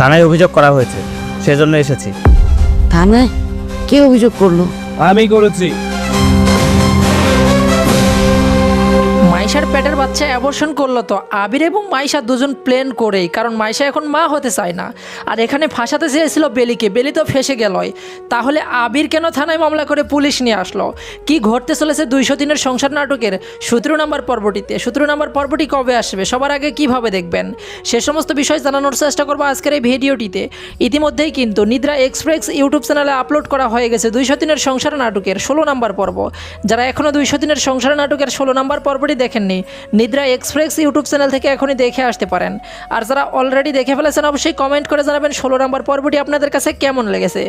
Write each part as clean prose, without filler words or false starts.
থানায় অভিযোগ করা হয়েছে, সেজন্য এসেছি। থানায় কে অভিযোগ করলো? আমি করেছি। মাইশার পেটের বাচ্চা অ্যাবর্শন করলো তো আবির এবং মাইশা দুজন প্লেন করেই, কারণ মাইশা এখন মা হতে চায় না। আর এখানে ফাঁসাতে চেয়েছিল বেলিকে, বেলি তো ফেসে গেলই। তাহলে আবির কেন থানায় মামলা করে পুলিশ নিয়ে আসলো? কি ঘটতে চলেছে 200 দিনের সংসার নাটকের 17 নম্বর পর্বটিতে? 17 নম্বর পর্বটি কবে আসবে, সবার আগে কিভাবে দেখবেন, সে সমস্ত বিষয় জানানোর চেষ্টা করবো আজকের এই ভিডিওটিতে। ইতিমধ্যেই কিন্তু নিদ্রা এক্সপ্রেস ইউটিউব চ্যানেলে আপলোড করা হয়ে গেছে 200 দিনের সংসার নাটকের 16 নম্বর পর্ব। যারা এখনও 200 দিনের সংসার নাটকের 16 নম্বর পর্বটি দেখেননি, নিদ্রা এক্সপ্রেস ইউটিউব চ্যানেল থেকে এখনই দেখে আসতে পারেন। আর যারা অলরেডি দেখে ফেলেছেন অবশ্যই কমেন্ট করে জানাবেন 16 নম্বর পর্বটি আপনাদের কাছে কেমন লেগেছে।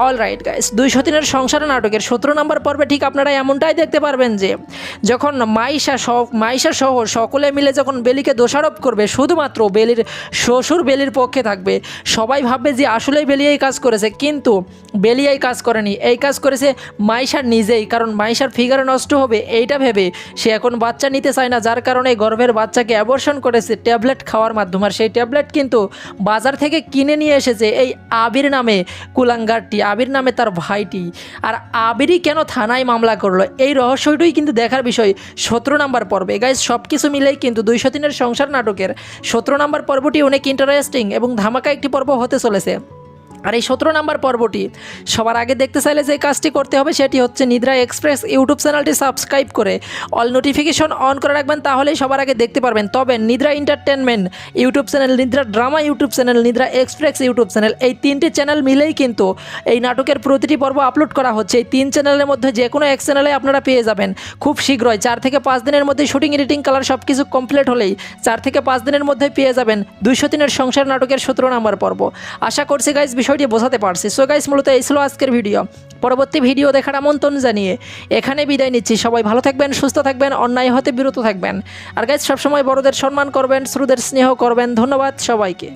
অল রাইট গাইস, 200 দিনের সংসার নাটকের 17 নম্বর পর্বে ঠিক আপনারা এমনটাই দেখতে পারবেন যে যখন মাইশা সহ সকলে মিলে যখন বেলিকে দোষারোপ করবে, শুধুমাত্র বেলির শ্বশুর বেলির পক্ষে থাকবে। সবাই ভাববে যে আসলেই বেলি এই কাজ করেছে, কিন্তু বেলি এই কাজ করেনি, এই কাজ করেছে মাইশার নিজেই। কারণ মাইশার ফিগার নষ্ট হবে এইটা ভেবে সে এখন বাচ্চা নিতে চায় না, যার কারণে গর্ভের বাচ্চাকে অ্যাবর্শন করেছে ট্যাবলেট খাওয়ার মাধ্যমে। আর সেই ট্যাবলেট কিন্তু বাজার থেকে কিনে নিয়ে এসেছে এই আবির নামে কুলাঙ্গারটি, আবির নামে তার ভাইটি। আর আবিরই কেন থানায় মামলা করলো, এই রহস্যটাই কিন্তু দেখার বিষয় 17 নম্বর পর্বে। গাইজ সব কিছু মিলেই কিন্তু 200 দিনের সংসার নাটকের 17 নম্বর পর্বটি অনেক ইন্টারেস্টিং এবং ধামাকা একটি পর্ব হতে চলেছে। আর এই 17 নম্বর পর্বটি সবার আগে দেখতে চাইলে যে কাজটি করতে হবে সেটি হচ্ছে নিদ্রা এক্সপ্রেস ইউটিউব চ্যানেলটি সাবস্ক্রাইব করে অল নোটিফিকেশন অন করে রাখবেন, তাহলেই সবার আগে দেখতে পারবেন। তবে নিদ্রা এন্টারটেনমেন্ট ইউটিউব চ্যানেল, নিদ্রা ড্রামা ইউটিউব চ্যানেল, নিদ্রা এক্সপ্রেস ইউটিউব চ্যানেল, এই 3টি চ্যানেল মিলেই কিন্তু এই নাটকের প্রতিটি পর্ব আপলোড করা হচ্ছে। এই 3 চ্যানেলের মধ্যে যে কোনো এক চ্যানেলে আপনারা পেয়ে যাবেন খুব শীঘ্রই। 4 থেকে 5 দিনের মধ্যে শুটিং, এডিটিং, কালার সব কিছু কমপ্লিট হলেই 4 থেকে 5 দিনের মধ্যে পেয়ে যাবেন 200 দিনের সংসার নাটকের 17 নম্বর পর্ব। আশা করছি গাইজ বিষয়টি বোঝাতে পারছি। সো গাইস, মূলত এই ছিল আজকের ভিডিও। পরবর্তী ভিডিও দেখার আমন্ত্রণ জানিয়ে এখানে বিদায় নিচ্ছি। সবাই ভালো থাকবেন, সুস্থ থাকবেন, অন্যায় হতে বিরত থাকবেন। আর গাইস সবসময় বড়দের সম্মান করবেন, ছোটদের স্নেহ করবেন। ধন্যবাদ সবাইকে।